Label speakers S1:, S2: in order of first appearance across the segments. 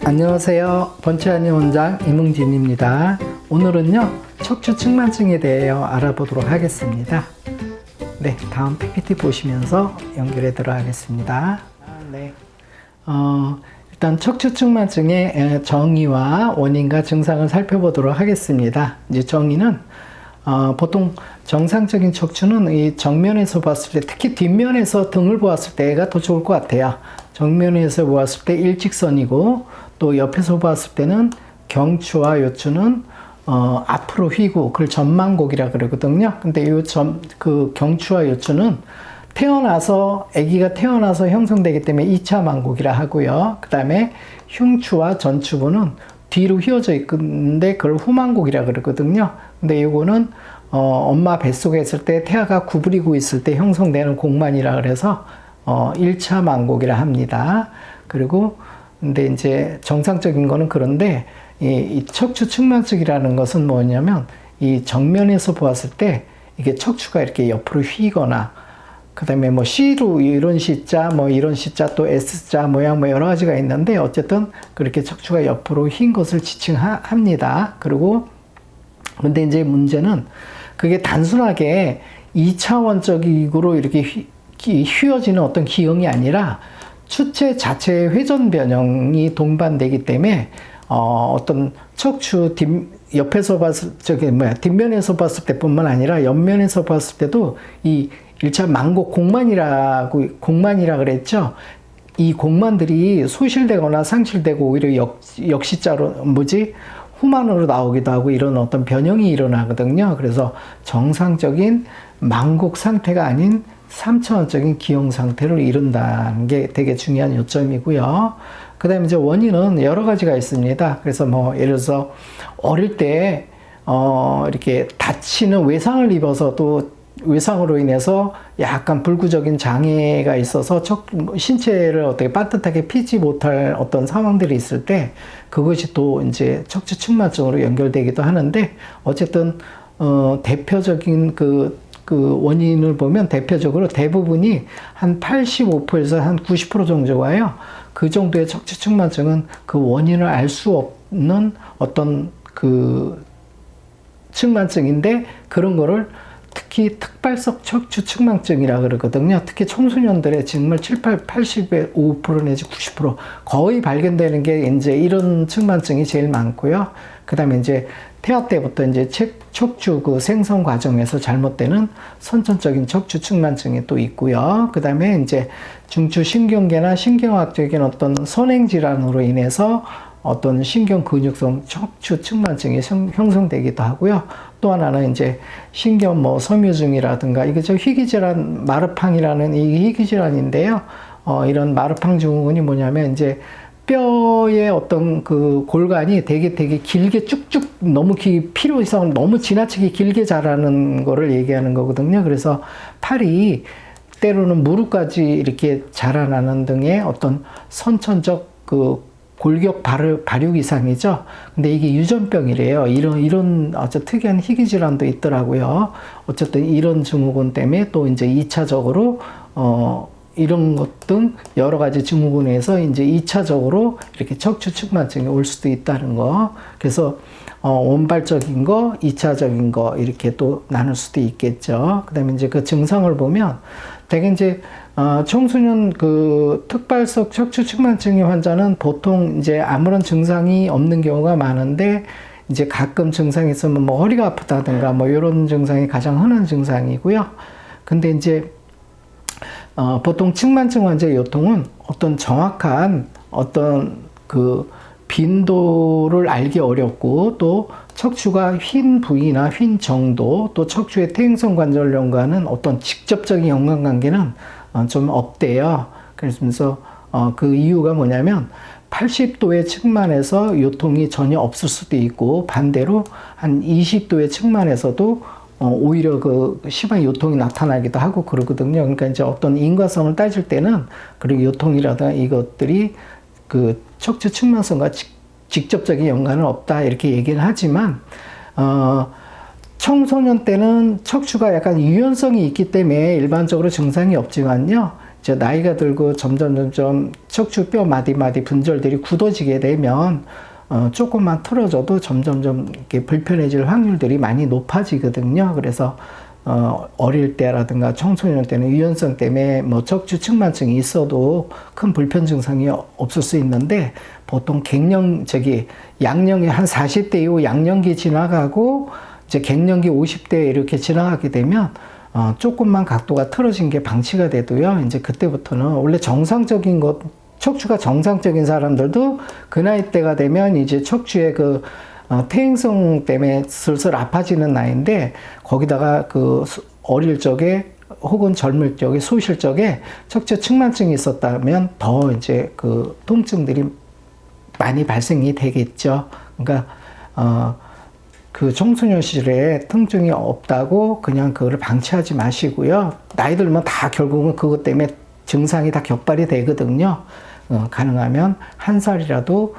S1: 안녕하세요. 번채한의 원장 이뭉진입니다. 오늘은요 척추 측만증에 대하여 알아보도록 하겠습니다. 네, 다음 PPT 보시면서 연결해 들어가겠습니다. 일단 척추 측만증의 정의와 원인과 증상을 살펴보도록 하겠습니다. 이제 정의는 보통 정상적인 척추는 이 정면에서 봤을 때, 특히 뒷면에서 등을 보았을 때가 더 좋을 것 같아요. 정면에서 보았을 때 일직선이고, 또 옆에서 봤을 때는 경추와 요추는 앞으로 휘고, 그걸 전망곡이라 그러거든요. 근데 그 경추와 요추는 아기가 태어나서 형성되기 때문에 2차 망곡이라 하고요. 그 다음에 흉추와 전추부는 뒤로 휘어져 있는데 그걸 후망곡이라 그러거든요. 근데 이거는 엄마 뱃속에 있을 때 태아가 구부리고 있을 때 형성되는 곡만이라 그래서 1차 망곡이라 합니다. 그리고 근데 이제 정상적인 거는 그런데 이 척추 측만증이라는 것은 뭐냐면 이 정면에서 보았을 때 이게 척추가 이렇게 옆으로 휘거나, 그 다음에 뭐 C로 이런 C자, 뭐 이런 C자, 또 S자 모양 뭐 여러 가지가 있는데 어쨌든 그렇게 척추가 옆으로 휜 것을 지칭합니다. 그리고 근데 이제 문제는 그게 단순하게 2차원적으로 이렇게 휘어지는 어떤 기형이 아니라 추체 자체의 회전 변형이 동반되기 때문에 어떤 척추 옆에서 뒷면에서 봤을 때뿐만 아니라 옆면에서 봤을 때도 이 1차 망곡 곡만이라 그랬죠. 이 곡만들이 소실되거나 상실되고 오히려 역시자로 후만으로 나오기도 하고 이런 어떤 변형이 일어나거든요. 그래서 정상적인 망곡 상태가 아닌 3차원적인 기형 상태를 이룬다는 게 되게 중요한 요점이고요. 그 다음에 이제 원인은 여러 가지가 있습니다. 그래서 뭐 예를 들어서 어릴 때 이렇게 다치는 외상을 입어서도 외상으로 인해서 약간 불구적인 장애가 있어서 신체를 어떻게 반듯하게 피지 못할 어떤 상황들이 있을 때 그것이 또 이제 척추 측만증으로 연결되기도 하는데, 어쨌든 대표적인 그 원인을 보면 대표적으로 대부분이 한 85%에서 한 90% 정도가 와요. 그 정도의 척추 측만증은 그 원인을 알 수 없는 어떤 그 측만증인데, 그런 거를 특히 특발성 척추 측만증이라 그러거든요. 특히 청소년들의 정말 85% 내지 90% 거의 발견되는 게 이제 이런 측만증이 제일 많고요. 그 다음에 이제 태아 때부터 이제 척추 그 생성 과정에서 잘못되는 선천적인 척추 측만증이 또 있고요. 그 다음에 이제 중추 신경계나 신경학적인 어떤 선행 질환으로 인해서 어떤 신경 근육성 척추 측만증이 형성되기도 하고요. 또 하나는 이제 신경 섬유증이라든가 이게 희귀질환 마르팡이라는 이 희귀질환인데요. 이런 마르팡 증후군이 뭐냐면 이제 뼈의 어떤 그 골간이 되게 길게 쭉쭉 필요 이상 너무 지나치게 길게 자라는 거를 얘기하는 거거든요. 그래서 팔이 때로는 무릎까지 이렇게 자라나는 등의 어떤 선천적 그 골격 발육 이상이죠. 근데 이게 유전병이래요. 이런 아주 특이한 희귀 질환도 있더라고요. 어쨌든 이런 증후군 때문에 또 이제 2차적으로 이런 것 등 여러 가지 증후군에서 이제 2차적으로 이렇게 척추 측만증이 올 수도 있다는 거. 그래서 원발적인 거, 2차적인 거 이렇게 또 나눌 수도 있겠죠. 그다음에 이제 그 증상을 보면 대개 이제 청소년 그 특발성 척추 측만증의 환자는 보통 이제 아무런 증상이 없는 경우가 많은데, 이제 가끔 증상이 있으면 뭐 허리가 아프다든가 뭐 이런 증상이 가장 흔한 증상이고요. 근데 이제 보통 측만증 환자의 요통은 어떤 정확한 어떤 그 빈도를 알기 어렵고, 또 척추가 휜 부위나 휜 정도, 또 척추의 퇴행성 관절염과는 어떤 직접적인 연관관계는 좀 없대요. 그래서 그 이유가 뭐냐면 80도의 측만에서 요통이 전혀 없을 수도 있고, 반대로 한 20도의 측만에서도 오히려 그 심한 요통이 나타나기도 하고 그러거든요. 그러니까 이제 어떤 인과성을 따질 때는 그리고 요통이라든가 이것들이 그 척추 측만성과 직접적인 연관은 없다 이렇게 얘기는 하지만 청소년 때는 척추가 약간 유연성이 있기 때문에 일반적으로 증상이 없지만요. 이제 나이가 들고 점점 척추 뼈 마디마디 분절들이 굳어지게 되면 조금만 틀어져도 점점점 이렇게 불편해질 확률들이 많이 높아지거든요. 그래서 어릴 때라든가 청소년 때는 유연성 때문에 뭐 척추 측만증이 있어도 큰 불편 증상이 없을 수 있는데, 보통 양령이 한 40대 이후 양령기 지나가고 이제 갱년기 50대 이렇게 지나가게 되면 조금만 각도가 틀어진 게 방치가 돼도요, 이제 그때부터는 원래 정상적인 척추가 정상적인 사람들도 그 나이대가 되면 이제 척추의 퇴행성 때문에 슬슬 아파지는 나이인데, 거기다가 어릴 적에 혹은 젊을 적에 소실 적에 척추 측만증이 있었다면 더 이제 통증들이 많이 발생이 되겠죠. 그러니까 청소년 시절에 통증이 없다고 그냥 그거를 방치하지 마시고요. 나이 들면 다 결국은 그것 때문에 증상이 다 격발이 되거든요. 가능하면 한 살이라도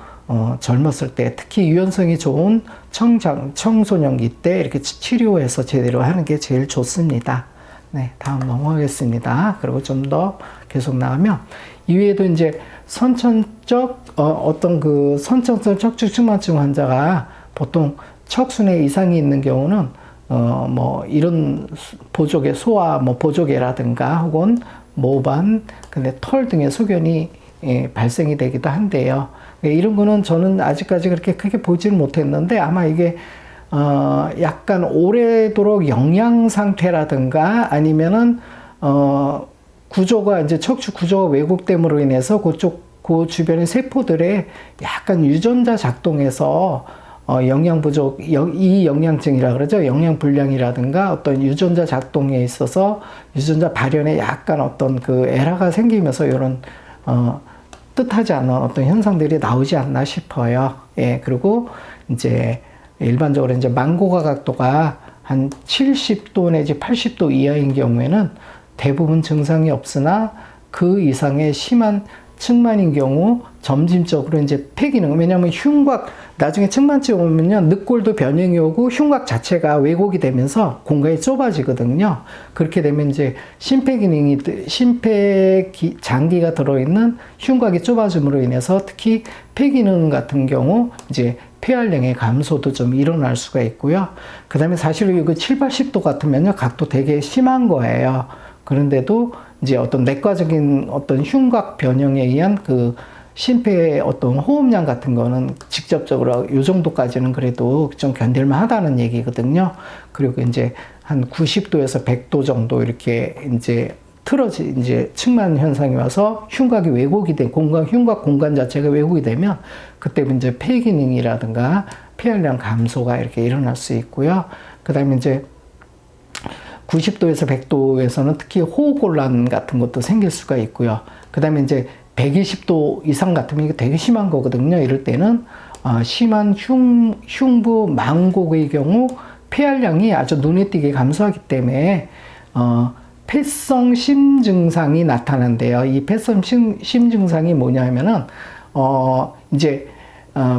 S1: 젊었을 때, 특히 유연성이 좋은 청소년기 때 이렇게 치료해서 제대로 하는 게 제일 좋습니다. 네, 다음 넘어가겠습니다. 그리고 좀 더 계속 나가면, 이외에도 이제 선천적 선천성 척추 측만증 환자가 보통 척순에 이상이 있는 경우는 뭐 이런 보조개, 소화 보조개라든가 혹은 모반, 근데 털 등의 소견이 발생이 되기도 한데요. 이런 거는 저는 아직까지 그렇게 크게 보지는 못했는데, 아마 이게 약간 오래도록 영양 상태라든가 아니면은 구조가 이제 척추 구조가 왜곡됨으로 인해서 그 주변의 세포들의 약간 유전자 작동에서 영양 부족, 이 영양증이라 그러죠. 영양 불량이라든가 어떤 유전자 작동에 있어서 유전자 발현에 약간 어떤 에러가 생기면서 이런 뜻하지 않은 어떤 현상들이 나오지 않나 싶어요. 예, 그리고 이제 일반적으로 이제 망고가 각도가 한 70도 내지 80도 이하인 경우에는 대부분 증상이 없으나 그 이상의 심한 측만인 경우 점진적으로 이제 폐기능, 왜냐하면 흉곽, 나중에 측만증 오면요, 늑골도 변형이 오고 흉곽 자체가 왜곡이 되면서 공간이 좁아지거든요. 그렇게 되면 이제 장기가 들어있는 흉곽이 좁아짐으로 인해서 특히 폐기능 같은 경우 이제 폐활량의 감소도 좀 일어날 수가 있고요. 그 다음에 사실 이거 7, 80도 같으면요, 각도 되게 심한 거예요. 그런데도 이제 어떤 내과적인 어떤 흉곽 변형에 의한 심폐의 어떤 호흡량 같은 거는 직접적으로 이 정도까지는 그래도 좀 견딜만 하다는 얘기거든요. 그리고 이제 한 90도에서 100도 정도 이렇게 이제 이제 측만 현상이 와서 흉곽이 왜곡이 된 흉곽 공간 자체가 왜곡이 되면 그때 이제 폐 기능이라든가 폐활량 감소가 이렇게 일어날 수 있고요. 그 다음에 이제 90도에서 100도에서는 특히 호흡곤란 같은 것도 생길 수가 있고요. 그 다음에 이제 120도 이상 같으면 이게 되게 심한 거거든요. 이럴 때는 심한 흉부 망곡의 경우 폐활량이 아주 눈에 띄게 감소하기 때문에 폐성 심증상이 나타난대요. 이 폐성 심증상이 뭐냐면은 이제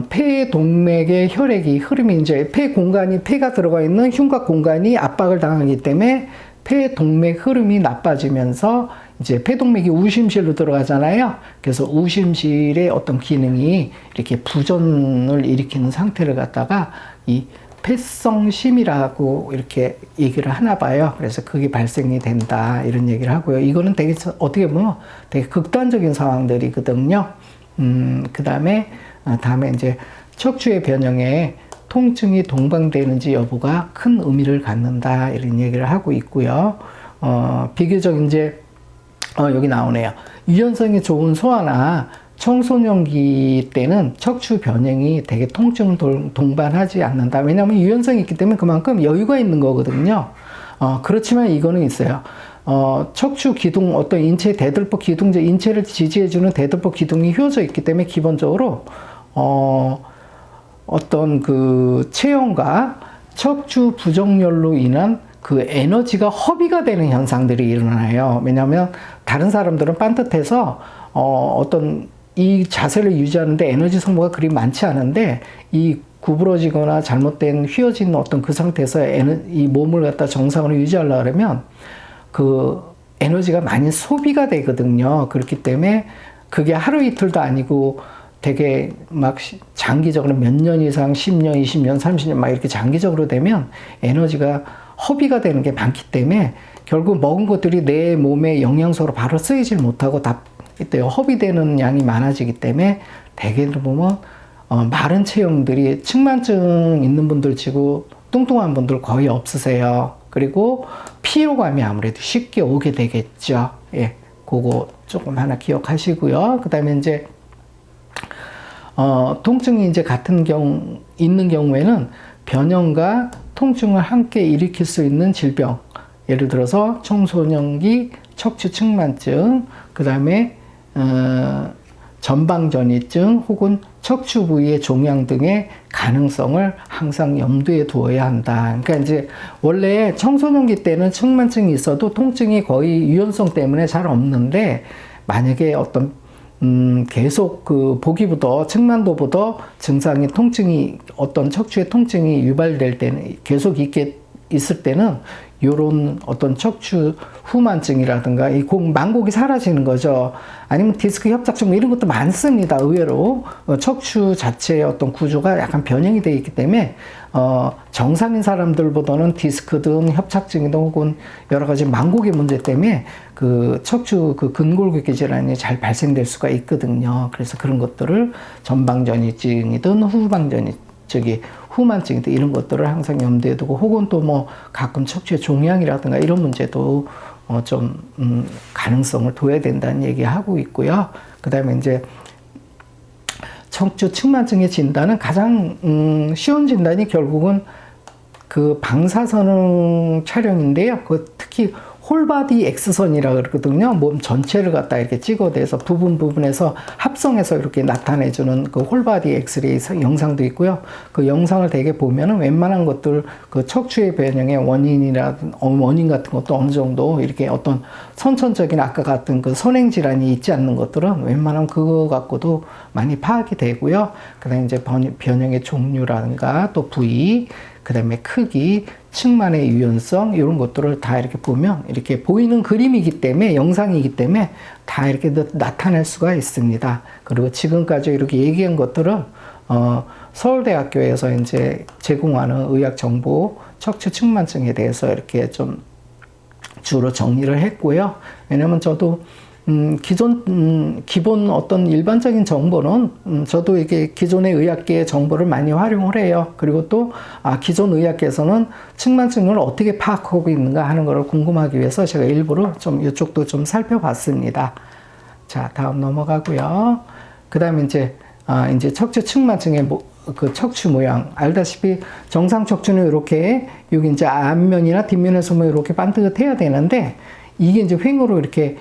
S1: 폐 동맥의 혈액이 흐름이 이제 폐가 들어가 있는 흉곽 공간이 압박을 당하기 때문에 폐 동맥 흐름이 나빠지면서 이제 폐 동맥이 우심실로 들어가잖아요. 그래서 우심실의 어떤 기능이 이렇게 부전을 일으키는 상태를 갖다가 이 폐성심이라고 이렇게 얘기를 하나 봐요. 그래서 그게 발생이 된다 이런 얘기를 하고요. 이거는 되게 어떻게 보면 되게 극단적인 상황들이거든요. 다음에 이제 척추의 변형에 통증이 동반되는지 여부가 큰 의미를 갖는다 이런 얘기를 하고 있고요. 비교적 이제 여기 나오네요. 유연성이 좋은 소아나 청소년기 때는 척추 변형이 되게 통증을 동반하지 않는다. 왜냐하면 유연성이 있기 때문에 그만큼 여유가 있는 거거든요. 그렇지만 이거는 있어요. 척추 기둥, 어떤 인체 대들보 기둥, 인체를 지지해주는 대들보 기둥이 휘어져 있기 때문에 기본적으로 어떤 체형과 척추 부정렬로 인한 에너지가 허비가 되는 현상들이 일어나요. 왜냐하면 다른 사람들은 빤듯해서 어떤 이 자세를 유지하는데 에너지 소모가 그리 많지 않은데 이 구부러지거나 잘못된 휘어진 어떤 그 상태에서 이 몸을 갖다 정상으로 유지하려고 하면 에너지가 많이 소비가 되거든요. 그렇기 때문에 그게 하루 이틀도 아니고 되게 막 장기적으로 몇 년 이상 10년, 20년, 30년 막 이렇게 장기적으로 되면 에너지가 허비가 되는 게 많기 때문에 결국 먹은 것들이 내 몸에 영양소로 바로 쓰이질 못하고 다 허비되는 양이 많아지기 때문에 대개들 보면 마른 체형들이 측만증 있는 분들 치고 뚱뚱한 분들 거의 없으세요. 그리고 피로감이 아무래도 쉽게 오게 되겠죠. 예, 그거 조금 하나 기억하시고요. 그 다음에 이제 통증이 이제 있는 경우에는 변형과 통증을 함께 일으킬 수 있는 질병, 예를 들어서 청소년기 척추 측만증, 그 다음에 전방전이증 혹은 척추 부위의 종양 등의 가능성을 항상 염두에 두어야 한다. 그러니까 이제 원래 청소년기 때는 측만증이 있어도 통증이 거의 유연성 때문에 잘 없는데, 만약에 어떤 계속 보기보다 측만도보다 증상이 통증이 어떤 척추의 통증이 유발될 때는 계속 있을 때는 요런 어떤 척추 후만증이라든가 이 망곡이 사라지는 거죠. 아니면 디스크 협착증 이런 것도 많습니다. 의외로 척추 자체의 어떤 구조가 약간 변형이 되어 있기 때문에 정상인 사람들보다는 디스크든 협착증이든 혹은 여러 가지 망곡의 문제 때문에 그 척추 근골격계 질환이 잘 발생될 수가 있거든요. 그래서 그런 것들을 전방전이증이든 후만증이든 이런 것들을 항상 염두에 두고, 혹은 또 뭐 가끔 척추의 종양이라든가 이런 문제도 좀 가능성을 둬야 된다는 얘기하고 있고요. 그 다음에 이제 척추 측만증의 진단은 가장 쉬운 진단이 결국은 그 방사선 촬영인데요. 특히 홀바디 X선이라 그러거든요. 몸 전체를 갖다 이렇게 찍어대서 부분에서 합성해서 이렇게 나타내주는 그 홀바디 엑스레이 영상도 있고요. 그 영상을 되게 보면은 웬만한 것들, 그 척추의 변형의 원인 같은 것도 어느 정도 이렇게 어떤 선천적인 아까 같은 그 선행 질환이 있지 않는 것들은 웬만하면 그거 갖고도 많이 파악이 되고요. 그 다음에 이제 변형의 종류라든가 또 부위, 그 다음에 크기, 측만의 유연성, 이런 것들을 다 이렇게 보면 이렇게 보이는 그림이기 때문에, 영상이기 때문에 다 이렇게 나타낼 수가 있습니다. 그리고 지금까지 이렇게 얘기한 것들은 서울대학교에서 이제 제공하는 의학 정보, 척추 측만증에 대해서 이렇게 좀 주로 정리를 했고요. 왜냐면 저도 기본 어떤 일반적인 정보는 저도 이게 기존의 의학계의 정보를 많이 활용을 해요. 그리고 또 기존 의학계에서는 측만증을 어떻게 파악하고 있는가 하는 것을 궁금하기 위해서 제가 일부러 좀 이쪽도 좀 살펴봤습니다. 자, 다음 넘어가고요. 그 다음에 이제 척추 측만증의 그 척추 모양, 알다시피 정상 척추는 이렇게 여기 이제 앞면이나 뒷면에서 뭐 이렇게 반듯해야 되는데, 이게 이제 횡으로 이렇게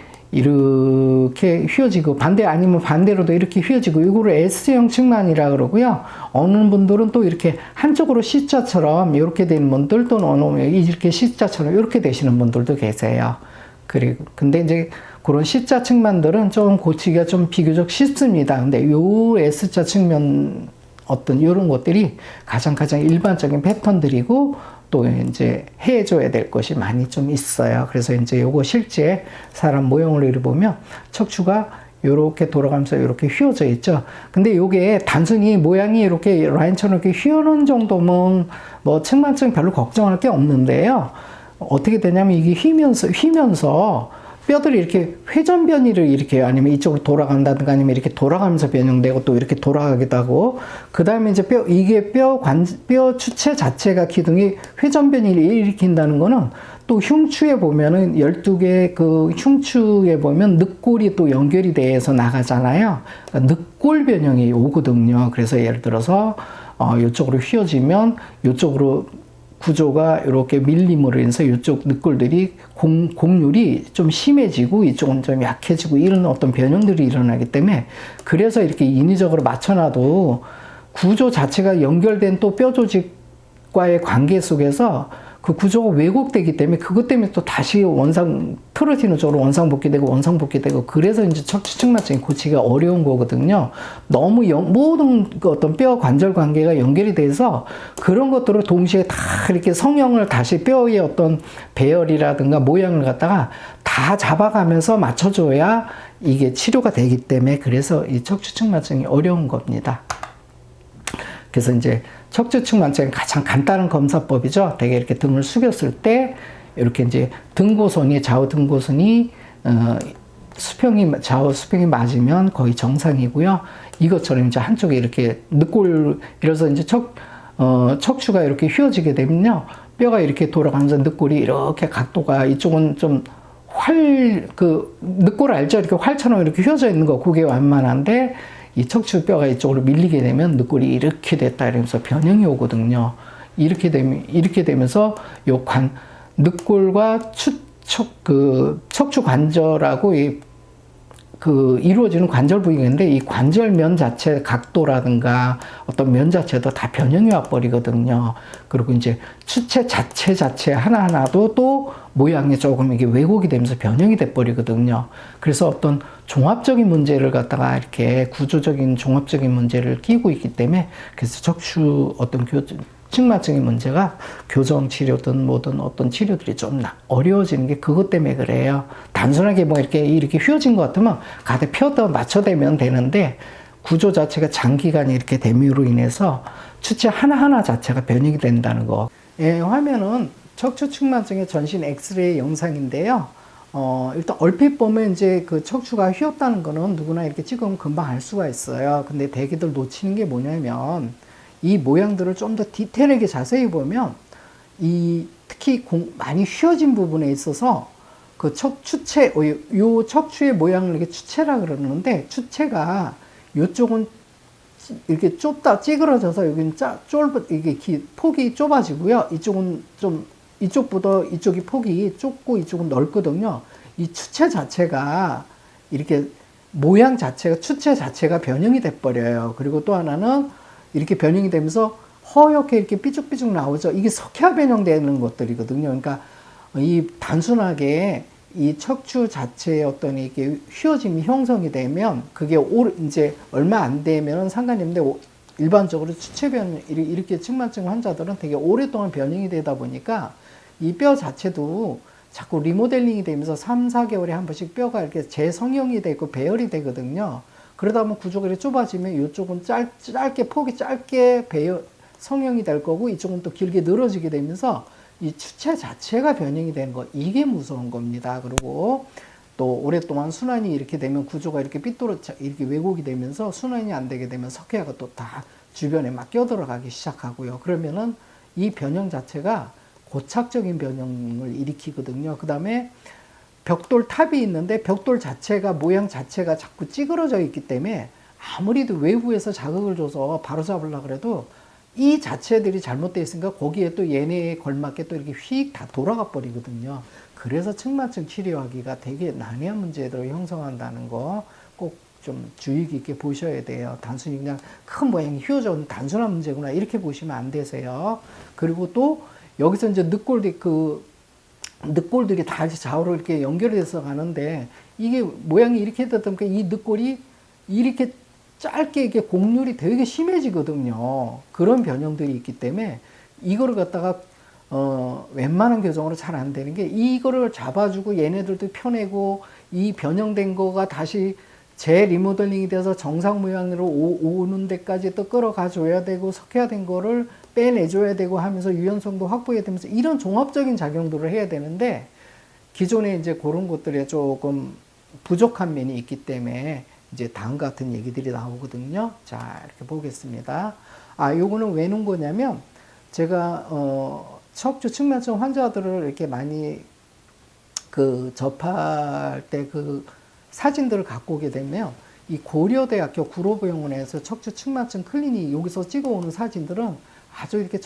S1: 휘어지고, 아니면 반대로도 이렇게 휘어지고, 이거를 S형 측만이라 그러고요. 어느 분들은 또 이렇게 한쪽으로 C자처럼 이렇게 되는 분들, 또는 이렇게 C자처럼 이렇게 되시는 분들도 계세요. 근데 이제 그런 C자 측만들은 좀 고치기가 좀 비교적 쉽습니다. 근데 요 S자 측면 어떤 이런 것들이 가장 일반적인 패턴들이고, 또 이제 해줘야 될 것이 많이 좀 있어요. 그래서 이제 요거 실제 사람 모형을 이렇게 보면 척추가 이렇게 돌아가면서 이렇게 휘어져 있죠. 근데 요게 단순히 모양이 이렇게 라인처럼 이렇게 휘어놓은 정도면 뭐 측만증 별로 걱정할 게 없는데요. 어떻게 되냐면 이게 휘면서 뼈들이 이렇게 회전변이를 이렇게, 아니면 이쪽으로 돌아간다든가, 아니면 이렇게 돌아가면서 변형되고 또 이렇게 돌아가기도 하고, 그 다음에 이제 뼈 주체 자체가 기둥이 회전변이를 일으킨다는 거는, 또 흉추에 보면은 12개 그 흉추에 보면 늑골이 또 연결이 돼서 나가잖아요. 그러니까 늑골 변형이 오거든요. 그래서 예를 들어서 이쪽으로 휘어지면 이쪽으로 구조가 이렇게 밀림으로 인해서 이쪽 늑골들이 곡률이 좀 심해지고 이쪽은 좀 약해지고, 이런 어떤 변형들이 일어나기 때문에, 그래서 이렇게 인위적으로 맞춰놔도 구조 자체가 연결된 또 뼈 조직과의 관계 속에서 그 구조가 왜곡되기 때문에 그것 때문에 또 다시 틀어지는 쪽으로 원상복귀되고 그래서 이제 척추측만증이 고치기가 어려운 거거든요. 너무 모든 그 어떤 뼈 관절 관계가 연결이 돼서 그런 것들을 동시에 다 이렇게 성형을 다시 뼈의 어떤 배열이라든가 모양을 갖다가 다 잡아가면서 맞춰줘야 이게 치료가 되기 때문에 그래서 이 척추측만증이 어려운 겁니다. 그래서 이제 척추측만증의 가장 간단한 검사법이죠. 되게 이렇게 등을 숙였을 때 이렇게 이제 등고선이 좌우 등고선이 좌우 수평이 맞으면 거의 정상이고요. 이것처럼 이제 한쪽에 이렇게 이래서 이제 척추가 이렇게 휘어지게 되면요. 뼈가 이렇게 돌아가면서 늑골이 이렇게 각도가 이쪽은 좀 늑골 알죠? 이렇게 활처럼 이렇게 휘어져 있는 거, 그게 완만한데, 이 척추뼈가 이쪽으로 밀리게 되면 늑골이 이렇게 됐다 이러면서 변형이 오거든요. 이렇게 되면서 늑골과 척추 관절하고 이루어지는 관절 부위인데 이 관절면 자체 각도라든가 어떤 면 자체도 다 변형이 와버리거든요. 그리고 이제 추체 자체 하나하나도 또 모양이 조금 이게 왜곡이 되면서 변형이 돼버리거든요. 그래서 어떤 종합적인 문제를 갖다가 이렇게 구조적인 종합적인 문제를 끼고 있기 때문에 그래서 척추 어떤 측만증의 문제가 교정 치료든 뭐든 어떤 치료들이 좀 어려워지는 게 그것 때문에 그래요. 단순하게 뭐 이렇게 휘어진 것 같으면 가대 펴다 맞춰대면 되는데 구조 자체가 장기간 이렇게 됨으로 인해서 추체 하나하나 자체가 변형이 된다는 거. 예, 화면은 척추 측만증의 전신 엑스레이 영상인데요. 일단 얼핏 보면 이제 그 척추가 휘었다는 거는 누구나 이렇게 찍으면 금방 알 수가 있어요. 근데 대개들 놓치는 게 뭐냐면 이 모양들을 좀 더 디테일하게 자세히 보면 특히 많이 휘어진 부분에 있어서 그 요 척추의 모양을 이렇게 추체라 그러는데 추체가 요쪽은 이렇게 좁다 찌그러져서 여기는 이게 폭이 좁아지고요. 이쪽보다 이쪽이 폭이 좁고 이쪽은 넓거든요. 이 추체 자체가 이렇게 모양 자체가 추체 자체가 변형이 돼 버려요. 그리고 또 하나는 이렇게 변형이 되면서 허옇게 이렇게 삐죽삐죽 나오죠. 이게 석회화 변형되는 것들이거든요. 그러니까 이 단순하게 이 척추 자체의 어떤 이게 휘어짐이 형성이 되면 그게 이제 얼마 안 되면 상관이 없는데 일반적으로 추체 변형 이렇게 측만증 환자들은 되게 오랫동안 변형이 되다 보니까 이 뼈 자체도 자꾸 리모델링이 되면서 3, 4개월에 한 번씩 뼈가 이렇게 재성형이 되고 배열이 되거든요. 그러다 보면 구조가 이렇게 좁아지면 이쪽은 폭이 짧게 성형이 될 거고 이쪽은 또 길게 늘어지게 되면서 이 추체 자체가 변형이 되는 거, 이게 무서운 겁니다. 그리고 또 오랫동안 순환이 이렇게 되면 구조가 이렇게 이렇게 왜곡이 되면서 순환이 안 되게 되면 석회화가 또 다 주변에 막 껴들어가기 시작하고요. 그러면은 이 변형 자체가 고착적인 변형을 일으키거든요. 그 다음에 벽돌 탑이 있는데 벽돌 자체가 모양 자체가 자꾸 찌그러져 있기 때문에 아무리 외부에서 자극을 줘서 바로 잡으려고 해도 이 자체들이 잘못되어 있으니까 거기에 또 얘네에 걸맞게 또 이렇게 휙 다 돌아가 버리거든요. 그래서 측만증 치료하기가 되게 난해한 문제들을 형성한다는 거 꼭 좀 주의 깊게 보셔야 돼요. 단순히 그냥 큰 모양이 휘어져 있는 단순한 문제구나 이렇게 보시면 안 되세요. 그리고 또 여기서 이제 늑골들이 다 좌우로 이렇게 연결돼서 가는데 이게 모양이 이렇게 되다 보니까 이 늑골이 이렇게 짧게 이게 곡률이 되게 심해지거든요. 그런 변형들이 있기 때문에 이거를 갖다가 웬만한 교정으로 잘 안 되는 게 이거를 잡아주고 얘네들도 펴내고 이 변형된 거가 다시 재리모델링이 돼서 정상 모양으로 오는 데까지 또 끌어가 줘야 되고 석회화된 거를 빼내줘야 되고 하면서 유연성도 확보해야 되면서 이런 종합적인 작용들을 해야 되는데 기존에 이제 그런 것들에 조금 부족한 면이 있기 때문에 이제 다음과 같은 얘기들이 나오거든요. 자, 이렇게 보겠습니다. 요거는 왜 놓은 거냐면 제가 척추 측만증 환자들을 이렇게 많이 접할 때 사진들을 갖고 오게 되면 이 고려대학교 구로병원에서 척추 측만증 클리닉 여기서 찍어오는 사진들은 아주 이렇게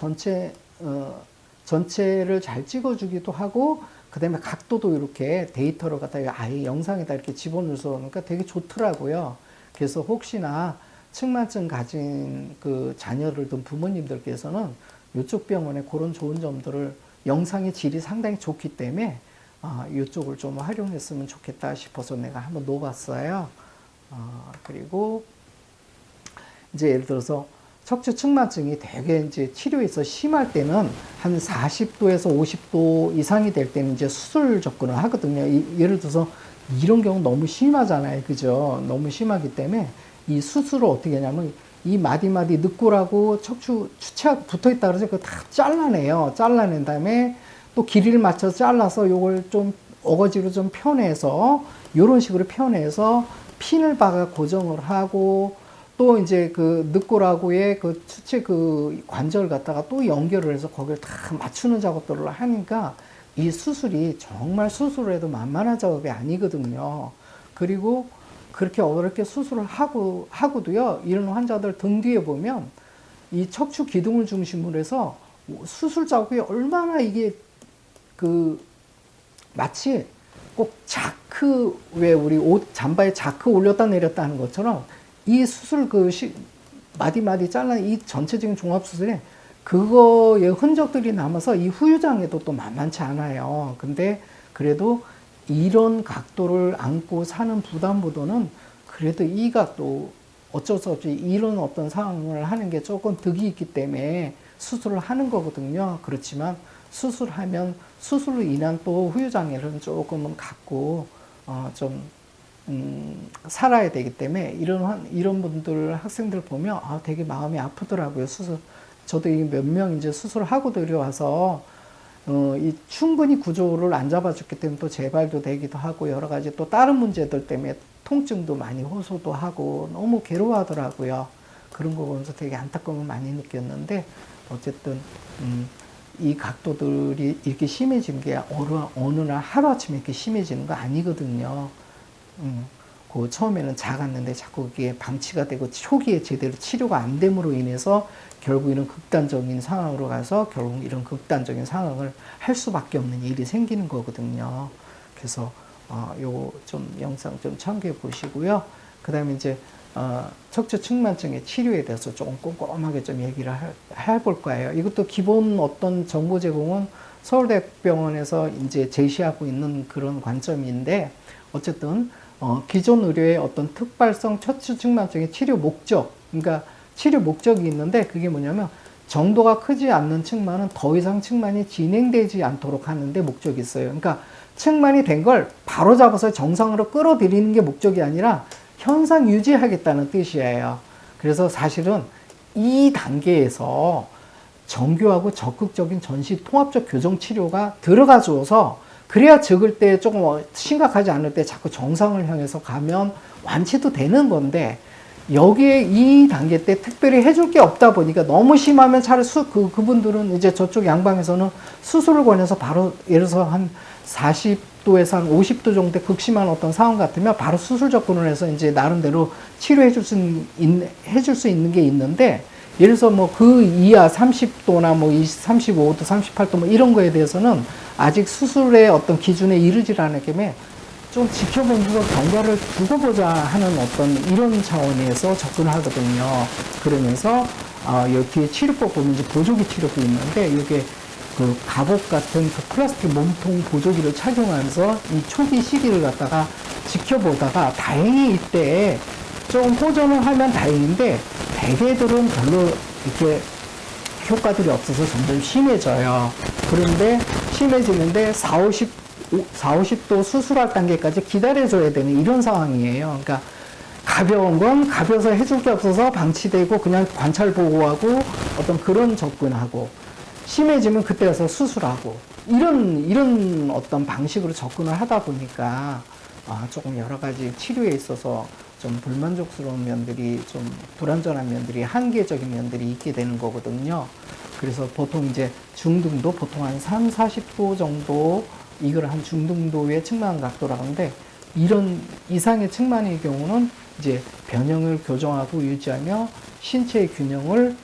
S1: 전체를 잘 찍어주기도 하고 그 다음에 각도도 이렇게 데이터를 갖다가 아예 영상에다 이렇게 집어넣어서 그러니까 되게 좋더라고요. 그래서 혹시나 측만증 가진 자녀를 둔 부모님들께서는 이쪽 병원에 그런 좋은 점들을 영상의 질이 상당히 좋기 때문에 이쪽을 좀 활용했으면 좋겠다 싶어서 내가 한번 넣어봤어요. 그리고 이제 예를 들어서 척추 측만증이 되게 이제 치료에서 심할 때는 한 40도에서 50도 이상이 될 때는 이제 수술 접근을 하거든요. 예를 들어서 이런 경우 너무 심하잖아요. 그죠? 너무 심하기 때문에 이 수술을 어떻게 하냐면 이 마디마디 늑골하고 척추 추체하고 붙어 있다 그러죠. 그거 다 잘라내요. 잘라낸 다음에 또 길이를 맞춰서 잘라서 요걸 좀 어거지로 좀 펴내서 요런 식으로 펴내서 핀을 박아 고정을 하고 또 이제 그 늑골하고의 그 추체 그 관절 갖다가 또 연결을 해서 거기를 다 맞추는 작업들을 하니까 이 수술이 정말 수술을 해도 만만한 작업이 아니거든요. 그리고 그렇게 어렵게 수술을 하고도요, 이런 환자들 등 뒤에 보면 이 척추 기둥을 중심으로 해서 수술 작업이 얼마나 이게 그 마치 꼭 자크, 왜 우리 옷 잠바에 자크 올렸다 내렸다 하는 것처럼 이 수술 마디마디 잘라낸 이 전체적인 종합수술에 그거의 흔적들이 남아서 이 후유장애도 또 만만치 않아요. 근데 그래도 이런 각도를 안고 사는 부담보다는 그래도 이 각도 어쩔 수 없이 이런 어떤 상황을 하는 게 조금 득이 있기 때문에 수술을 하는 거거든요. 그렇지만 수술하면 수술로 인한 또 후유장애를 조금은 갖고 살아야 되기 때문에 이런 분들 학생들 보면 되게 마음이 아프더라고요. 저도 몇 명 이제 수술하고 들여와서 이 충분히 구조를 안 잡아줬기 때문에 또 재발도 되기도 하고 여러 가지 또 다른 문제들 때문에 통증도 많이 호소도 하고 너무 괴로워하더라고요. 그런 거 보면서 되게 안타까움을 많이 느꼈는데 어쨌든 이 각도들이 이렇게 심해진 게 어느 날 하루아침에 이렇게 심해지는 거 아니거든요. 그 처음에는 작았는데 자꾸 그게 방치가 되고 초기에 제대로 치료가 안 됨으로 인해서 결국 이런 극단적인 상황으로 가서 결국 이런 극단적인 상황을 할 수밖에 없는 일이 생기는 거거든요. 그래서 요거 좀 영상 좀 참고해 보시고요. 그 다음에 이제 척추 측만증의 치료에 대해서 조금 꼼꼼하게 좀 얘기를 해볼 거예요. 이것도 기본 어떤 정보 제공은 서울대병원에서 이제 제시하고 있는 그런 관점인데 어쨌든 기존 의료의 어떤 특발성 척추 측만증의 치료 목적, 그러니까 치료 목적이 있는데 그게 뭐냐면 정도가 크지 않는 측만은 더 이상 측만이 진행되지 않도록 하는데 목적이 있어요. 그러니까 측만이 된 걸 바로 잡아서 정상으로 끌어들이는 게 목적이 아니라 현상 유지하겠다는 뜻이에요. 그래서 사실은 이 단계에서 정교하고 적극적인 전시 통합적 교정 치료가 들어가줘서 그래야 적을 때 조금 심각하지 않을 때 자꾸 정상을 향해서 가면 완치도 되는 건데 여기에 이 단계 때 특별히 해줄 게 없다 보니까 너무 심하면 차라리 그분들은 이제 저쪽 양방에서는 수술을 권해서 바로 예를 들어서 한 40도에서 한 50도 정도의 극심한 어떤 상황 같으면 바로 수술 접근을 해서 이제 나름대로 치료해 줄 수 있는 게 있는데 예를 들어서 뭐 그 이하 30도나 뭐 35도, 38도 뭐 이런 거에 대해서는 아직 수술의 어떤 기준에 이르지 않았기 때문에 좀 지켜보면서 경과를 두고 보자 하는 어떤 이런 차원에서 접근을 하거든요. 그러면서 여기 뒤에 치료법 보면 이제 보조기 치료법이 있는데 이게 그 갑옷 같은 그 플라스틱 몸통 보조기를 착용하면서 이 초기 시기를 갖다가 지켜보다가 다행히 이때 좀 호전을 하면 다행인데 대개들은 별로 이렇게 효과들이 없어서 점점 심해져요. 그런데 심해지는데 50도 수술할 단계까지 기다려줘야 되는 이런 상황이에요. 그러니까 가벼운 건 가벼워서 해줄 게 없어서 방치되고 그냥 관찰 보고하고 어떤 그런 접근하고 심해지면 그때 가서 수술하고 이런 어떤 방식으로 접근을 하다 보니까 조금 여러 가지 치료에 있어서 좀 불만족스러운 면들이 좀 불완전한 면들이 한계적인 면들이 있게 되는 거거든요. 그래서 보통 이제 중등도 보통 한 3, 40도 정도 이걸 한 중등도의 측만 각도라고 하는데 이런 이상의 측만의 경우는 이제 변형을 교정하고 유지하며 신체의 균형을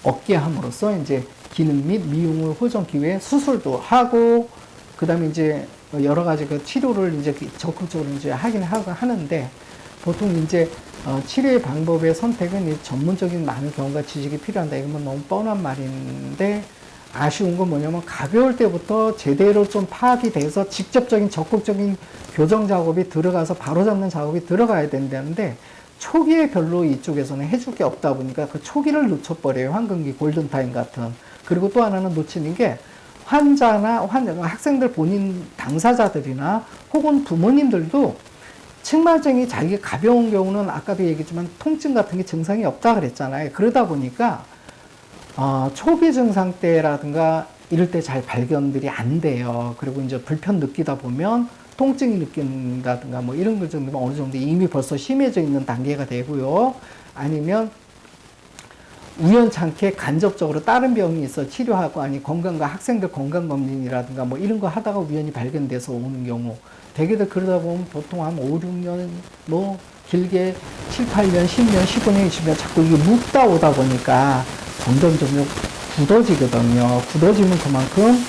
S1: 얻게 함으로써 이제 기능 및 미용을 호전 기회에 수술도 하고 그다음에 이제 여러 가지 그 치료를 이제 적극적으로 이제 하는데 보통 이제 치료의 방법의 선택은 전문적인 많은 경험과 지식이 필요한다. 이건 너무 뻔한 말인데 아쉬운 건 뭐냐면 가벼울 때부터 제대로 좀 파악이 돼서 직접적인 적극적인 교정 작업이 들어가서 바로잡는 작업이 들어가야 된다는데 초기에 별로 이쪽에서는 해줄 게 없다 보니까 그 초기를 놓쳐버려요. 황금기 골든타임 같은. 그리고 또 하나는 놓치는 게 학생들 본인 당사자들이나 혹은 부모님들도 측만증이 자기가 가벼운 경우는 아까도 얘기했지만 통증 같은 게 증상이 없다 그랬잖아요. 그러다 보니까 초기 증상 때라든가 이럴 때 잘 발견들이 안 돼요. 그리고 이제 불편 느끼다 보면 통증이 느낀다든가 뭐 이런 것 정도면 어느 정도 이미 벌써 심해져 있는 단계가 되고요. 아니면 우연찮게 간접적으로 다른 병이 있어 치료하고 아니 건강과 학생들 건강검진이라든가 뭐 이런 거 하다가 우연히 발견돼서 오는 경우 대개들 그러다 보면 보통 한 5, 6년 뭐 길게 7, 8년, 10년, 15년, 20년 자꾸 이게 묵다 오다 보니까 점점 굳어지거든요. 굳어지면 그만큼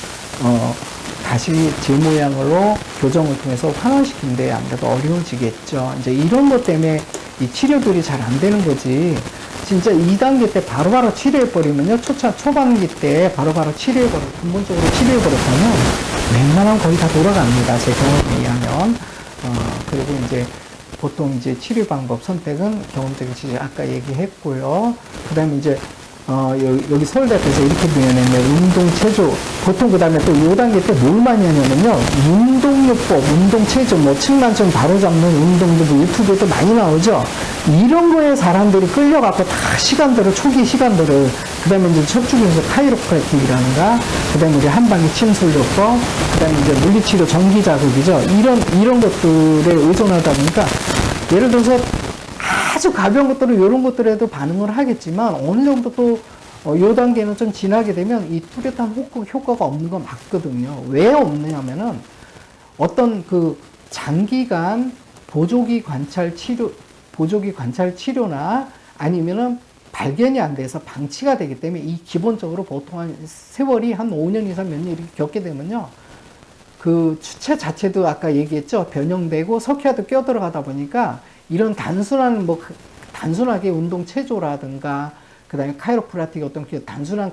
S1: 다시 제 모양으로 교정을 통해서 환원시키는데 아무래도 어려워지겠죠. 이제 이런 것 때문에 이 치료들이 잘 안 되는 거지. 진짜 2단계 때 바로바로 치료해버리면요. 초반기 때 바로바로 근본적으로 치료해버렸다면 웬만하면 거의 다 돌아갑니다. 제 경험에 의하면. 그리고 이제 보통 이제 치료 방법 선택은 경험적인 치료 아까 얘기했고요. 그 다음에 이제 여기 서울대학교에서 이렇게 표현했네요. 운동체조. 보통 그 다음에 또 5단계 때 뭘 많이 하냐면요. 운동요법, 운동체조, 뭐 측만증 바로잡는 운동도 뭐 유튜브에도 많이 나오죠. 이런 거에 사람들이 끌려갖고 다 초기 시간들을, 그 다음에 이제 척추근수 카이로프라틱이라는가, 그 다음에 이제 한방에 침술요법, 그 다음에 이제 물리치료 전기자극이죠. 이런 것들에 의존하다 보니까, 예를 들어서 아주 가벼운 것들은 이런 것들에도 반응을 하겠지만 어느 정도 또 요 단계는 좀 지나게 되면 이 뚜렷한 효과가 없는 건 맞거든요. 왜 없느냐면은 어떤 그 장기간 보조기 관찰 치료나 아니면은 발견이 안 돼서 방치가 되기 때문에 이 기본적으로 보통 한 세월이 한 5년 이상 몇 년 이렇게 겪게 되면요. 그 주체 자체도 아까 얘기했죠. 변형되고 석회화도 껴들어가다 보니까 이런 단순하게 운동 체조라든가 그다음에 카이로프라틱 어떤 단순한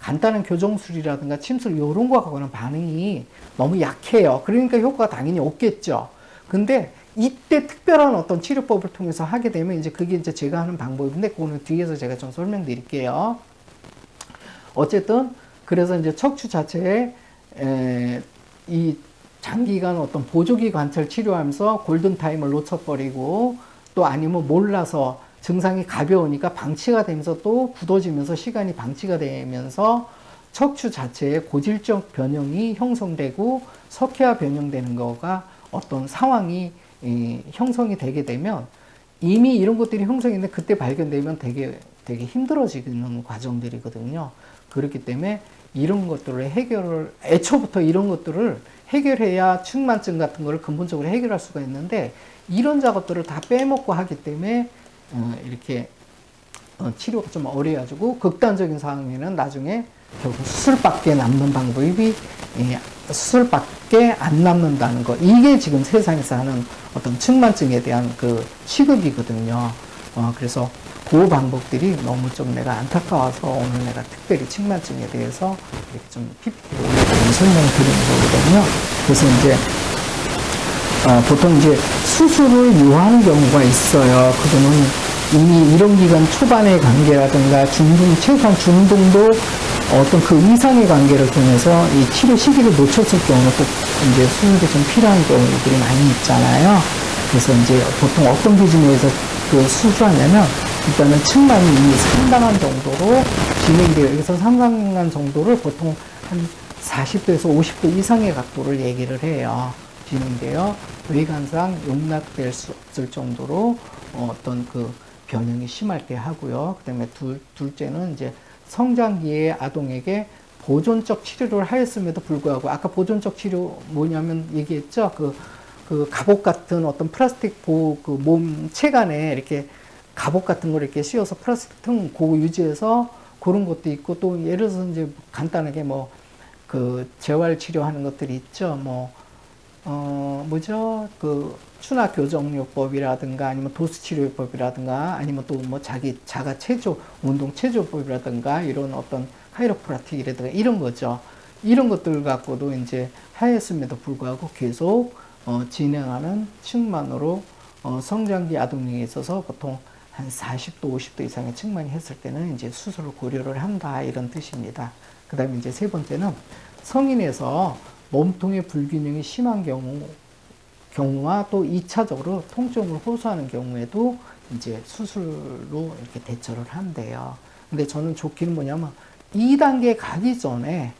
S1: 간단한 교정술이라든가 침술 이런 거하고는 반응이 너무 약해요. 그러니까 효과가 당연히 없겠죠. 근데 이때 특별한 어떤 치료법을 통해서 하게 되면 이제 그게 이제 제가 하는 방법인데 그거는 뒤에서 제가 좀 설명드릴게요. 어쨌든 그래서 이제 척추 자체에 이 장기간 어떤 보조기 관찰 치료하면서 골든타임을 놓쳐버리고 또 아니면 몰라서 증상이 가벼우니까 방치가 되면서 또 굳어지면서 시간이 방치가 되면서 척추 자체의 고질적 변형이 형성되고 석회화 변형되는 거가 어떤 상황이 형성이 되게 되면 이미 이런 것들이 형성했는데 그때 발견되면 되게 힘들어지는 과정들이거든요. 그렇기 때문에 이런 것들을 애초부터 이런 것들을 해결해야 측만증 같은 거를 근본적으로 해결할 수가 있는데 이런 작업들을 다 빼먹고 하기 때문에 이렇게 치료가 좀 어려워가지고 극단적인 상황에는 나중에 결국 수술밖에 남는 방법이 수술밖에 안 남는다는 거. 이게 지금 세상에서 하는 어떤 측만증에 대한 그 취급이거든요. 그래서 그 방법들이 너무 좀 내가 안타까워서 오늘 내가 특별히 측만증에 대해서 이렇게 좀 PPT로 설명을 드리는 거거든요. 그래서 이제 보통 이제 수술을 요하는 경우가 있어요. 그거는 이미 이런 기간 초반의 관계라든가 최소한 중등도 어떤 그 이상의 관계를 통해서 이 치료 시기를 놓쳤을 경우는 꼭 이제 수술이 좀 필요한 경우들이 많이 있잖아요. 그래서 이제 보통 어떤 기준에서 그 수술하냐면 일단은 측만이 이미 상당한 정도로 진행이 되어 여기서 상당한 정도를 보통 한 40도에서 50도 이상의 각도를 얘기를 해요. 진행되어 외관상 용납될 수 없을 정도로 어떤 그 변형이 심할 때 하고요. 그 다음에 둘째는 이제 성장기의 아동에게 보존적 치료를 하였음에도 불구하고 아까 보존적 치료 뭐냐면 얘기했죠. 그 갑옷 같은 어떤 플라스틱 그 몸 체간에 이렇게 갑옷 같은 걸 이렇게 씌워서 플라스틱 등 그거 유지해서 그런 것도 있고 또 예를 들어서 이제 간단하게 뭐 그 재활 치료하는 것들이 있죠. 뭐죠? 그 추나 교정요법이라든가 아니면 도수 치료요법이라든가 아니면 또 뭐 자가 체조 운동 체조법이라든가 이런 어떤 카이로프라틱이라든가 이런 거죠. 이런 것들 갖고도 이제 하였음에도 불구하고 계속 진행하는 측만으로 성장기 아동에 있어서 보통 한 40도, 50도 이상의 측만이 했을 때는 이제 수술을 고려를 한다 이런 뜻입니다. 그 다음에 이제 세 번째는 성인에서 몸통의 불균형이 심한 경우와 또 2차적으로 통증을 호소하는 경우에도 이제 수술로 이렇게 대처를 한대요. 근데 저는 좋기는 뭐냐면 2단계 가기 전에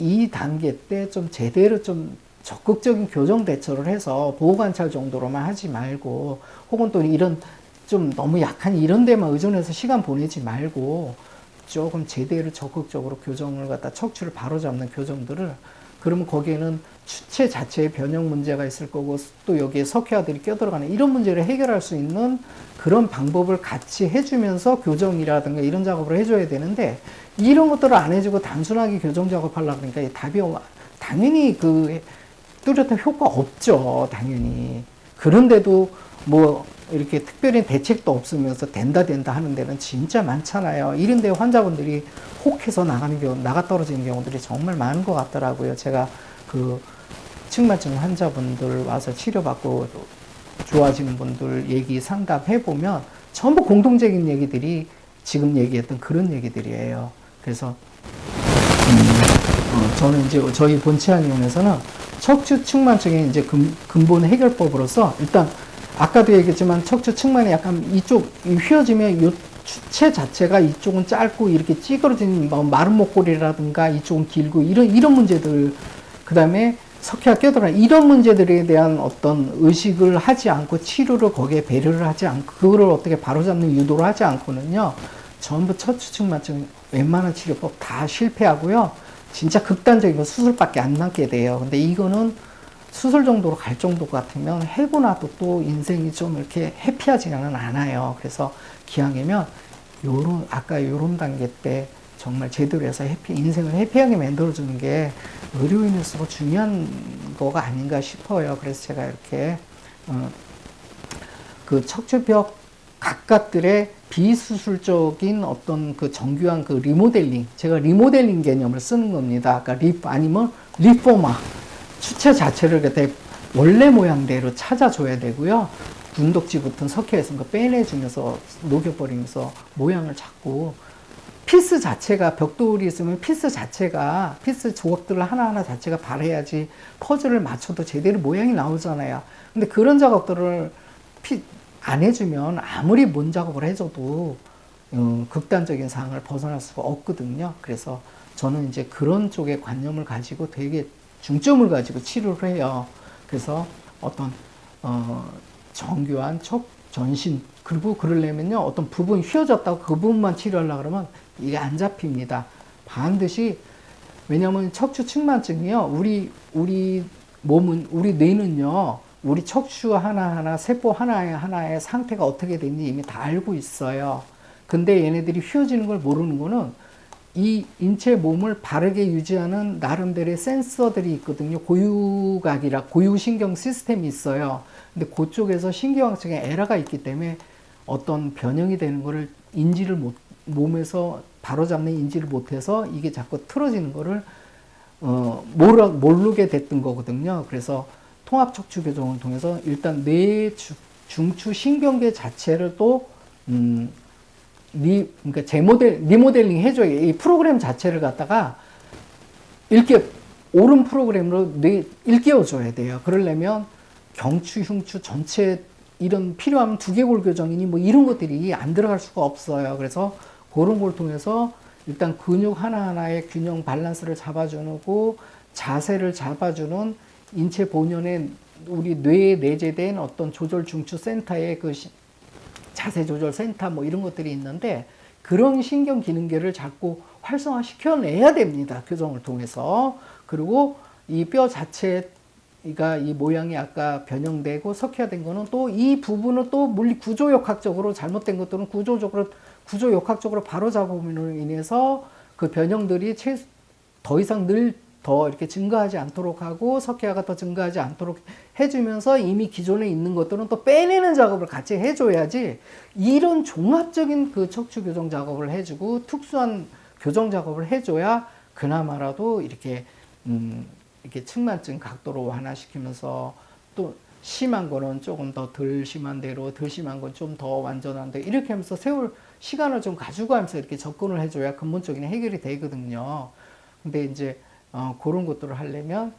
S1: 2단계 때 좀 제대로 좀 적극적인 교정 대처를 해서 보호관찰 정도로만 하지 말고, 혹은 또 이런 좀 너무 약한 이런 데만 의존해서 시간 보내지 말고 조금 제대로 적극적으로 교정을 갖다 척추를 바로잡는 교정들을, 그러면 거기에는 추체 자체의 변형 문제가 있을 거고 또 여기에 석회화들이 껴들어가는 이런 문제를 해결할 수 있는 그런 방법을 같이 해주면서 교정이라든가 이런 작업을 해줘야 되는데, 이런 것들을 안 해주고 단순하게 교정 작업하려고 그러니까 답이 당연히 그 뚜렷한 효과 없죠. 당연히. 그런데도 뭐 이렇게 특별히 대책도 없으면서 된다 하는 데는 진짜 많잖아요. 이런데 환자분들이 혹해서 나가 떨어지는 경우들이 정말 많은 것 같더라고요. 제가 그 측만증 환자분들 와서 치료받고 좋아지는 분들 얘기 상담해보면 전부 공통적인 얘기들이 지금 얘기했던 그런 얘기들이에요. 그래서 저는 이제 저희 본치안의원에서는 척추 측만증의 이제 근본 해결법으로서 일단 아까도 얘기했지만 척추 측만이 약간 이쪽 휘어지면 이 추체 자체가 이쪽은 짧고 이렇게 찌그러진 마른 목골이라든가 이쪽은 길고 이런 문제들, 그 다음에 석회가 껴들어 이런 문제들에 대한 어떤 의식을 하지 않고 치료를 거기에 배려를 하지 않고 그거를 어떻게 바로잡는 유도를 하지 않고는요, 전부 척추 측만증 웬만한 치료법 다 실패하고요. 진짜 극단적인 건 수술밖에 안 남게 돼요. 근데 이거는 수술 정도로 갈 정도 같으면 해고 나도 또 인생이 좀 이렇게 해피하지는 않아요. 그래서 기왕이면 아까 요런 단계 때 정말 제대로 해서 인생을 해피하게 만들어주는 게 의료인으로서 중요한 거가 아닌가 싶어요. 그래서 제가 이렇게 그 척추벽 각각들의 비수술적인 어떤 그 정교한 그 리모델링, 제가 리모델링 개념을 쓰는 겁니다. 아까 아니면 리포마, 추체 자체를 그때 원래 모양대로 찾아줘야 되고요. 군독지 붙은 석회에서 그 빼내주면서 녹여버리면서 모양을 잡고, 피스 자체가 벽돌이 있으면 피스 조각들을 하나하나 자체가 바래야지 퍼즐을 맞춰도 제대로 모양이 나오잖아요. 근데 그런 작업들을 안 해주면 아무리 뭔 작업을 해줘도 극단적인 상황을 벗어날 수가 없거든요. 그래서 저는 이제 그런 쪽의 관념을 가지고 되게 중점을 가지고 치료를 해요. 그래서 어떤 정교한 전신, 그리고 그러려면요 어떤 부분 휘어졌다고 그 부분만 치료하려고 그러면 이게 안 잡힙니다. 반드시. 왜냐하면 척추 측만증이요, 우리 뇌는요 우리 척추 하나하나, 세포 하나하나의 상태가 어떻게 되는지 이미 다 알고 있어요. 근데 얘네들이 휘어지는 걸 모르는 거는 이 인체 몸을 바르게 유지하는 나름대로의 센서들이 있거든요. 고유신경 시스템이 있어요. 근데 그쪽에서 신경학적인 에러가 있기 때문에 어떤 변형이 되는 거를 몸에서 바로잡는 인지를 못해서 이게 자꾸 틀어지는 거를 모르게 됐던 거거든요. 그래서 통합척추 교정을 통해서 일단 뇌 중추 신경계 자체를 또 그러니까 리모델링 해줘요. 이 프로그램 자체를 갖다가 옳은 프로그램으로 일깨워줘야 돼요. 그러려면 경추, 흉추 전체 이런 필요하면 두개골 교정이니 뭐 이런 것들이 안 들어갈 수가 없어요. 그래서 그런 걸 통해서 일단 근육 하나하나의 균형 밸런스를 잡아주고 자세를 잡아주는 인체 본연의 우리 뇌에 내재된 어떤 조절 중추 센터의 그 자세 조절 센터 뭐 이런 것들이 있는데, 그런 신경 기능계를 자꾸 활성화시켜내야 됩니다. 교정을 통해서. 그리고 이 뼈 자체가 이 모양이 아까 변형되고 석회화된 거는 또 이 부분을 또 물리 구조역학적으로 잘못된 것들은 구조역학적으로 바로잡음으로 인해서 그 변형들이 더 이상 더 이렇게 증가하지 않도록 하고 석회화가 더 증가하지 않도록 해주면서 이미 기존에 있는 것들은 또 빼내는 작업을 같이 해줘야지, 이런 종합적인 그 척추 교정 작업을 해주고 특수한 교정 작업을 해줘야 그나마라도 이렇게 이렇게 측만증 각도로 완화시키면서 또 심한 거는 조금 더 덜 심한 대로, 덜 심한 건 좀 더 완전한 대로 이렇게 하면서 시간을 좀 가지고 하면서 이렇게 접근을 해줘야 근본적인 해결이 되거든요. 근데 이제 그런 것들을 하려면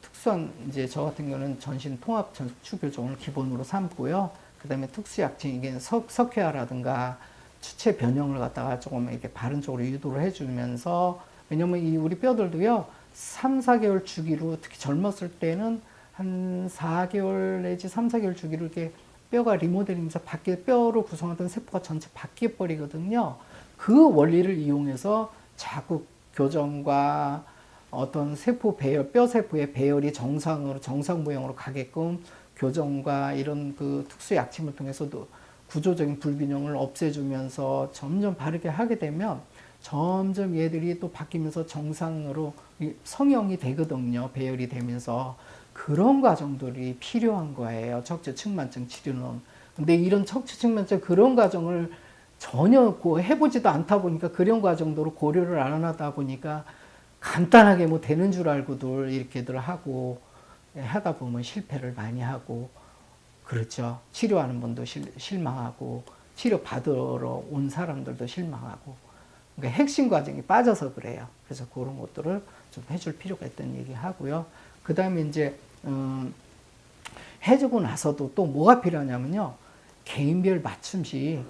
S1: 특수한 이제 저 같은 경우는 전신 통합 척추 교정을 기본으로 삼고요. 그다음에 특수약품 이게 석회화라든가 추체 변형을 갖다가 조금 이렇게 바른 쪽으로 유도를 해주면서, 왜냐면 이 우리 뼈들도요 3, 4개월 주기로, 특히 젊었을 때는 한 4개월 내지 3, 4개월 주기로 이렇게 뼈가 리모델링해서 뼈로 구성하던 세포가 전체 바뀌어 버리거든요. 그 원리를 이용해서 자국 교정과 어떤 세포 배열, 뼈 세포의 배열이 정상 모형으로 가게끔 교정과 이런 그 특수 약침을 통해서도 구조적인 불균형을 없애주면서 점점 바르게 하게 되면 점점 얘들이 또 바뀌면서 정상으로 성형이 되거든요. 배열이 되면서. 그런 과정들이 필요한 거예요. 척추 측만증 치료는. 근데 이런 척추 측만증 그런 과정을 전혀 해보지도 않다 보니까, 그런 과정도로 고려를 안 하다 보니까 간단하게 뭐 되는 줄 알고들 이렇게들 하고 하다 보면 실패를 많이 하고 그렇죠. 치료하는 분도 실망하고 치료 받으러 온 사람들도 실망하고, 그러니까 핵심 과정이 빠져서 그래요. 그래서 그런 것들을 좀 해줄 필요가 있다는 얘기 하고요. 그 다음에 이제 해주고 나서도 또 뭐가 필요하냐면요, 개인별 맞춤식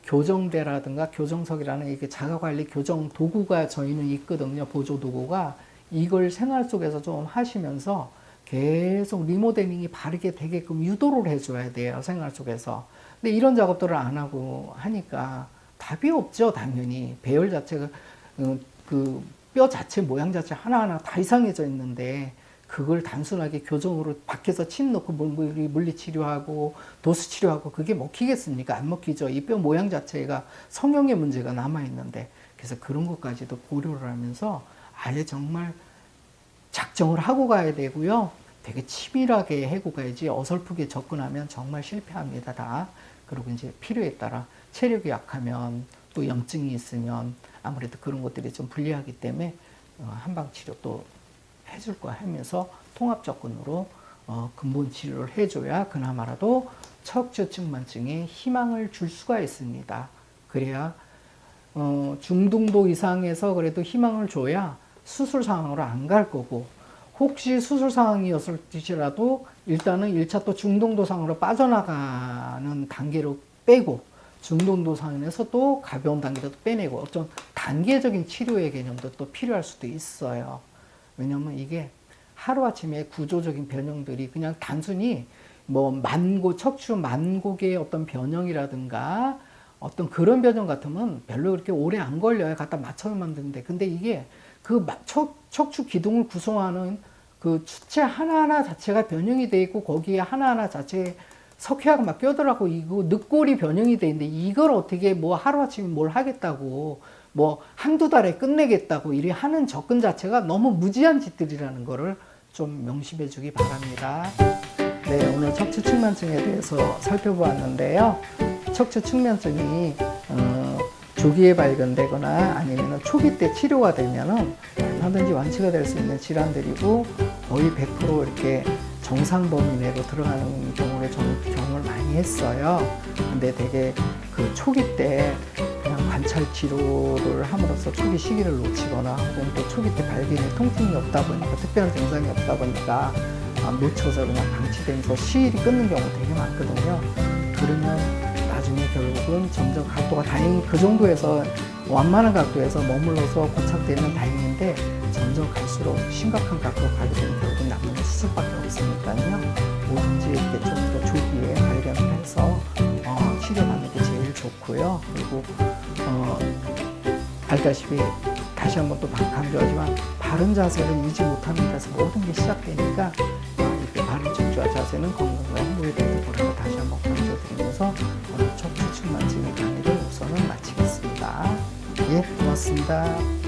S1: 교정대라든가 교정석이라는 이게 자가관리 교정 도구가 저희는 있거든요. 보조 도구가. 이걸 생활 속에서 좀 하시면서 계속 리모델링이 바르게 되게끔 유도를 해줘야 돼요. 생활 속에서. 근데 이런 작업들을 안 하고 하니까 답이 없죠. 당연히. 배열 자체가 그 뼈 자체 모양 자체 하나하나 다 이상해져 있는데, 그걸 단순하게 교정으로 밖에서 침 넣고 물리치료하고 도수치료하고 그게 먹히겠습니까? 안 먹히죠. 이 뼈 모양 자체가 성형의 문제가 남아있는데. 그래서 그런 것까지도 고려를 하면서 아예 정말 작정을 하고 가야 되고요. 되게 치밀하게 해고 가야지 어설프게 접근하면 정말 실패합니다. 다. 그리고 이제 필요에 따라 체력이 약하면 또 염증이 있으면 아무래도 그런 것들이 좀 불리하기 때문에 한방치료 또 해줄 거 하면서 통합 접근으로 근본 치료를 해줘야 그나마라도 척추 측만증에 희망을 줄 수가 있습니다. 그래야 중등도 이상에서 그래도 희망을 줘야 수술 상황으로 안 갈 거고, 혹시 수술 상황이었을지라도 일단은 1차 또 중등도 상으로 빠져나가는 단계로 빼고, 중등도 상에서 또 가벼운 단계로 빼내고, 어떤 단계적인 치료의 개념도 또 필요할 수도 있어요. 왜냐면 이게 하루아침에 구조적인 변형들이 그냥 단순히 뭐 척추 만곡의 어떤 변형이라든가 어떤 그런 변형 같으면 별로 그렇게 오래 안 걸려요. 갖다 맞춰서 만드는데. 근데 이게 그 척추 기둥을 구성하는 그 추체 하나하나 자체가 변형이 돼 있고, 거기에 하나하나 자체에 석회화가 막 껴들어가고, 이거 늑골이 변형이 돼 있는데, 이걸 어떻게 뭐 하루아침에 뭘 하겠다고, 뭐 한두 달에 끝내겠다고 이리 하는 접근 자체가 너무 무지한 짓들이라는 거를 좀 명심해 주기 바랍니다. 네, 오늘 척추 측만증에 대해서 살펴보았는데요. 척추 측만증이 조기에 발견되거나 아니면 초기 때 치료가 되면은 얼마든지 완치가 될 수 있는 질환들이고, 거의 100% 이렇게 정상 범위 내로 들어가는 경우를 경험을 많이 했어요. 근데 되게 그 초기 때 그냥 관찰 치료를 함으로써 초기 시기를 놓치거나, 혹은 또 초기 때 발견에 통증이 없다 보니까, 특별한 증상이 없다 보니까 놓쳐서 그냥 방치되면서 시일이 끊는 경우 되게 많거든요. 그러면 나중에 결국은 점점 각도가, 다행히 그 정도에서 완만한 각도에서 머물러서 고착되면 다행인데, 점점 갈수록 심각한 각도로 가게 되면 결국은 남는 수술밖에 없으니까요. 뭐든지 이렇게 좀 더 조기에 발견을 해서 치료받는 게 제일 좋고요. 그리고 알다시피 다시 한번 또 강조하지만, 바른 자세를 유지 못하는 데서 모든 게 시작되니까 이렇게 바른 척추와 자세는 건강과 행복에 대한 거라고 다시 한번 강조드리면서 오늘 척추 측만증의 강의를 우선은 마치겠습니다. 예, 고맙습니다.